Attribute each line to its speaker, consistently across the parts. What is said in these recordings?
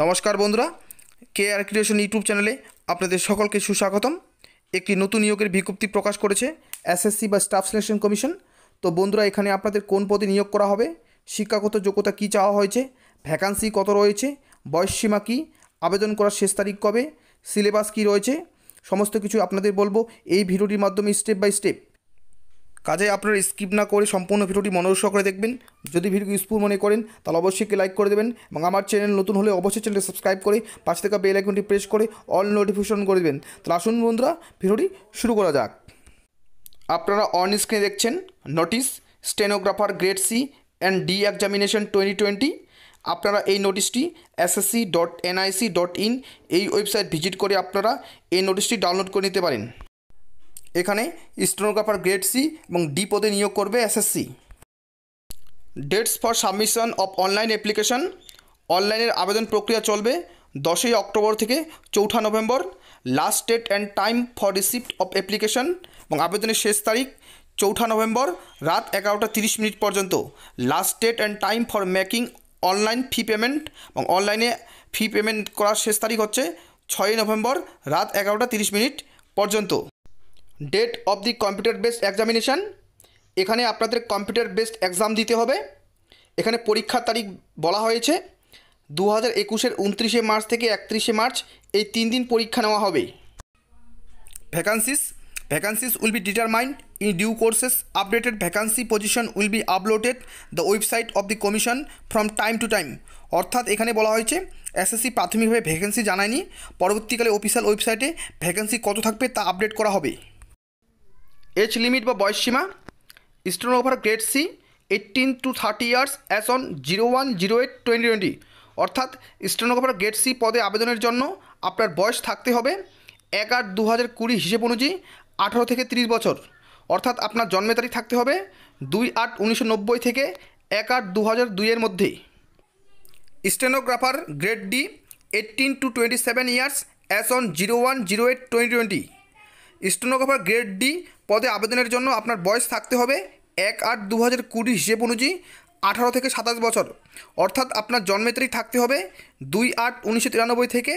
Speaker 1: নমস্কার বন্ধুরা, কে আর creation YouTube চ্যানেলে আপনাদের সকলকে সুস্বাগতম। একটি নতুন নিয়োগের বিজ্ঞপ্তি প্রকাশ করেছে এসএসসি বা স্টাফ সিলেকশন কমিশন। তো বন্ধুরা, এখানে আপনাদের কোন পদে নিয়োগ করা হবে, শিক্ষাগত যোগ্যতা কী চাওয়া হয়েছে, ভ্যাকান্সি কত রয়েছে, বয়সসীমা কী, আবেদন করার শেষ তারিখ কবে, সিলেবাস কী রয়েছে, সমস্ত কিছু আপনাদের বলবো এই ভিডিওটির মাধ্যমে স্টেপ বাই স্টেপ। কাজে আপনারা স্কিপ না করে সম্পূর্ণ ভিডিওটি মনোযোগ সহকারে দেখবেন। যদি ভিডিও ইউজফুল মনে করেন তাহলে অবশ্যই লাইক করে দেবেন এবং আমার চ্যানেল নতুন হলে অবশ্যই চ্যানেলটি সাবস্ক্রাইব করে পাশে থাকা বেল আইকনটি প্রেস করে অল নোটিফিকেশন করে দেবেন। তাহলে আসুন বন্ধুরা, ভিডিওটি শুরু করা যাক। আপনারা অন স্ক্রিনে দেখছেন notice stenographer grade C and D examination 2020। আপনারা এই নোটিশটি ssc.nic.in এই ওয়েবসাইট ভিজিট করে আপনারা এই নোটিশটি ডাউনলোড করে নিতে পারেন। এখানে স্টেনোগ্রাফার গ্রেড সি এবং ডি পদে নিয়োগ করবে SSC. Dates for submission of online application. অনলাইনের আবেদন প্রক্রিয়া চলবে 10ই অক্টোবর থেকে 4 November. Last date and time for receipt of application এবং আবেদনের শেষ তারিখ 4 নভেম্বর রাত 11:30 পর্যন্ত। Last date and time for making online fee payment এবং অনলাইনে ফি পেমেন্ট করার শেষ তারিখ হচ্ছে 6 নভেম্বর রাত 11:30 পর্যন্ত। Date of the computer based examination. এখানে আপনাদের কম্পিউটার বেসড এক্সাম দিতে হবে। এখানে পরীক্ষার তারিখ বলা হয়েছে 2021-এর 29শে মার্চ থেকে 31শে মার্চ, এই 3 দিন পরীক্ষা নেওয়া হবে। Vacancies will be determined in due courses. Updated vacancy position will be uploaded the website of the commission from time to time. অর্থাৎ এখানে বলা হয়েছে এসএসসি প্রাথমিকভাবে ভ্যাকেন্সি জানায়নি, পরবর্তীকালে অফিসিয়াল ওয়েবসাইটে ভ্যাকেন্সি কত থাকবে তা আপডেট করা হবে। এজ লিমিট বা বয়সসীমা। Stenographer grade C 18 to 30 years as on 01/08/2020। অর্থাৎ স্টেনোগ্রাফার গ্রেড সি পদে আবেদনের জন্য আপনার বয়স থাকতে হবে 1/8/2020 হিসেব অনুযায়ী 18 থেকে 30 বছর। অর্থাৎ আপনার জন্মের তারিখ থাকতে হবে 2/8/1990 থেকে 1/8/2002 এর মধ্যে। Stenographer grade D 18 to 27 years as on 01/08/2020। Stenographer grade D পদে আবেদনের জন্য আপনার বয়স থাকতে হবে 1/8/2020 হিসেব অনুযায়ী 18 থেকে 27 বছর। অর্থাৎ আপনার জন্মের তারিখ থাকতে হবে 2/8/1993 থেকে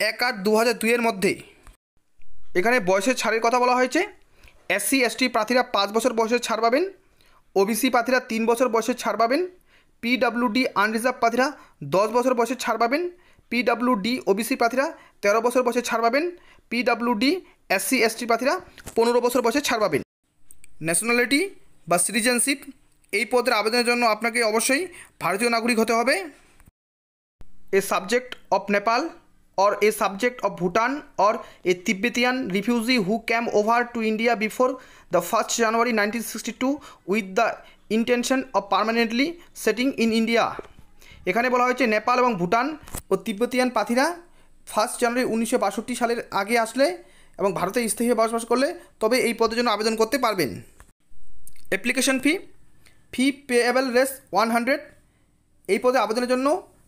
Speaker 1: 1/8/2002 এর মধ্যে। এখানে বয়সের ছাড়ের কথা বলা হয়েছে। SC/ST প্রার্থীরা 5 বছর বয়সের ছাড় পাবেন। OBC প্রার্থীরা 3 বছর বয়সের ছাড় পাবেন। PWD আনরিজার্ভ প্রার্থীরা 10 বছর বয়সের ছাড় পাবেন। PWD OBC প্রার্থীরা 13 বছর বয়সে ছাড় পাবেন। PWD SC/ST প্রার্থীরা 15 বছর বয়সে ছাড় পাবেন। ন্যাশনালিটি বা সিটিজেনশিপ। এই পদের আবেদনের জন্য আপনাকে অবশ্যই ভারতীয় নাগরিক হতে হবে। A subject of Nepal or a subject of Bhutan or a Tibetan refugee who came over to India before the 1st January 1962 with the intention of permanently settling in India। এখানে বলা হয়েছে নেপাল এবং ভুটান ও তিব্বতিয়ান প্রার্থীরা 1 জানুয়ারি 1962 সালের আগে আসলে এবং ভারতে স্থায়ীভাবে বসবাস করলে তবে এই পদের জন্য আবেদন করতে পারবেন। Application fee payable race 100। এই পদে আবেদনের জন্য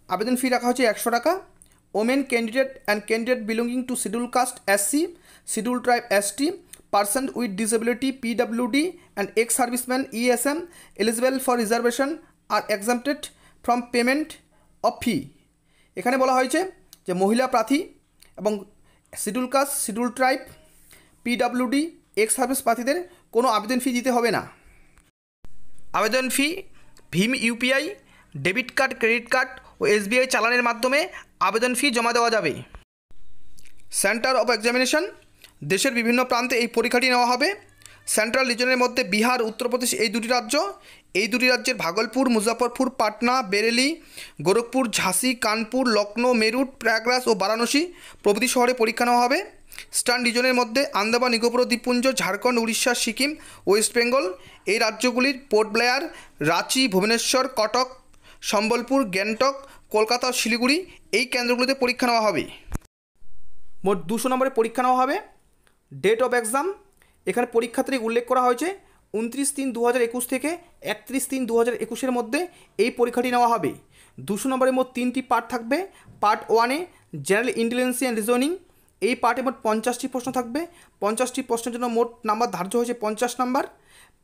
Speaker 1: আবেদন ফি রাখা হচ্ছে 100 টাকা। Women candidate and candidate belonging to scheduled caste SC, scheduled tribe ST, person with disability PWD and ex serviceman ESM eligible for reservation are exempted from payment of fee. এখানে বলা হয়েছে যে মহিলা প্রার্থী এবং scheduled caste, scheduled tribe, PWD, ex service প্রার্থীদের কোনো আবেদন ফি দিতে হবে না। আবেদন ফি ভীম UPI, debit card, credit card ও SBI চালানের মাধ্যমে আবেদন ফি জমা দেওয়া যাবে। Centre of examination. দেশের বিভিন্ন প্রান্তে এই পরীক্ষাটি নেওয়া হবে। সেন্ট্রাল রিজনের মধ্যে বিহার, উত্তরপ্রদেশ এই দুটি রাজ্য। এই দুটি রাজ্যের ভাগলপুর, মুজফ্ফরপুর, পাটনা, বেরেলি, গোরখপুর, ঝাঁসি, কানপুর, লখনৌ, মেরুট, প্রয়াগরাজ ও বারাণসী প্রভৃতি শহরে পরীক্ষা নেওয়া হবে। স্টান রিজনের মধ্যে আন্দামান নিকোবর দ্বীপপুঞ্জ, ঝাড়খণ্ড, উড়িষ্যা, সিকিম, ওয়েস্ট বেঙ্গল এই রাজ্যগুলির পোর্ট ব্লেয়ার, রাঁচি, ভুবনেশ্বর, কটক, সম্বলপুর, গ্যাংটক, কলকাতা ও শিলিগুড়ি এই কেন্দ্রগুলিতে পরীক্ষা নেওয়া হবে। মোট 200 নম্বরে পরীক্ষা নেওয়া হবে। Date of exam. এখানে পরীক্ষা তারিখ উল্লেখ করা হয়েছে 29/3/2021 থেকে 31/3/2021 মধ্যে এই পরীক্ষাটি নেওয়া হবে। 200 নম্বরে মোট 3টি পার্ট থাকবে। পার্ট 1-এ জেনারেল ইন্টেলিজেন্স অ্যান্ড রিজনিং। এই পার্টে মোট 50টি প্রশ্ন থাকবে। 50টি প্রশ্নের জন্য মোট নাম্বার ধার্য হয়েছে 50 নাম্বার।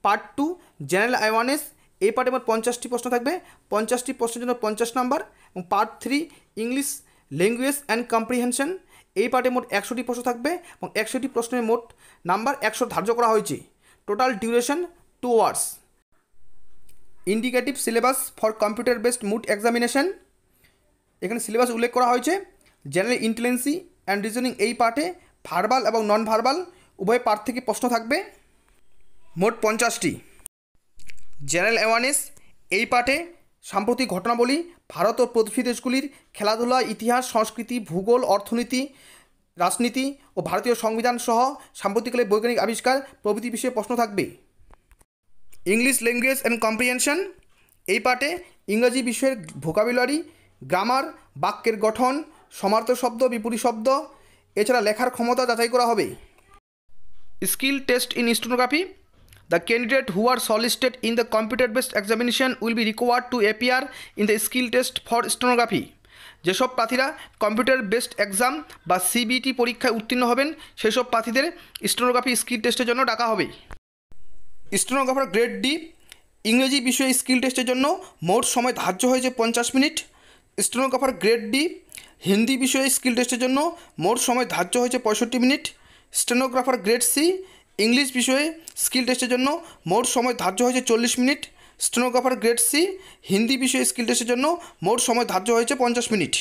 Speaker 1: Part 2 general awareness. এই পার্টে মোট 50টি প্রশ্ন থাকবে। 50টি প্রশ্নের জন্য 50 নাম্বার। এবং part 3 English language and comprehension, এই পার্টে মোট 100টি প্রশ্ন থাকবে এবং 100টি প্রশ্নের মোট নাম্বার 100 ধার্য করা হয়েছে। Total duration 2 hours. Indicative syllabus for computer based mode examination, এখানে সিলেবাস উল্লেখ করা হয়েছে। জেনারেল ইন্টেলিজেন্সি অ্যান্ড রিজনিং এই পার্টে ভার্বাল এবং নন ভার্বাল উভয় পার্ট থেকে প্রশ্ন থাকবে, মোট 50টি। জেনারেল অ্যাওয়ারনেস এই পার্টে সাম্প্রতিক ঘটনাবলী, ভারত ও প্রতিবেশী দেশগুলির খেলাধুলা, ইতিহাস, সংস্কৃতি, ভূগোল, অর্থনীতি, রাজনীতি ও ভারতীয় সংবিধান সহ সাম্প্রতিককালে বৈজ্ঞানিক আবিষ্কার প্রভৃতি বিষয়ে প্রশ্ন থাকবে। ইংলিশ ল্যাঙ্গুয়েজ অ্যান্ড কম্প্রিহেনশন এই পার্টে ইংরাজি বিষয়ের ভোকাবুলারি, গ্রামার, বাক্যের গঠন, সমার্থক শব্দ, বিপরীত শব্দ, এছাড়া লেখার ক্ষমতা যাচাই করা হবে। Skill test in stenography, the candidate who are solicited in the computer based examination will be required to appear in the skill test for stenography। যেসব প্রার্থীরা কম্পিউটার বেসড এক্সাম বা সিবিটি পরীক্ষায় উত্তীর্ণ হবেন সেসব প্রার্থীদের স্টেনোগ্রাফি স্কিল টেস্টের জন্য ডাকা হবে। স্টেনোগ্রাফার গ্রেড ডি ইংরেজি বিষয়ে স্কিল টেস্টের জন্য মোট সময় ধার্য হয়েছে 50 minute. Stenographer grade D Hindi বিষয়ে স্কিল টেস্টের জন্য মোট সময় ধার্য হয়েছে 65 minute. Stenographer grade C English বিষয়ে স্কিল টেস্টের জন্য মোট সময় ধার্য হয়েছে 40 minute. Stenographer grade C Hindi বিষয়ে স্কিল টেস্টের জন্য মোট সময় ধার্য হয়েছে 50 মিনিট।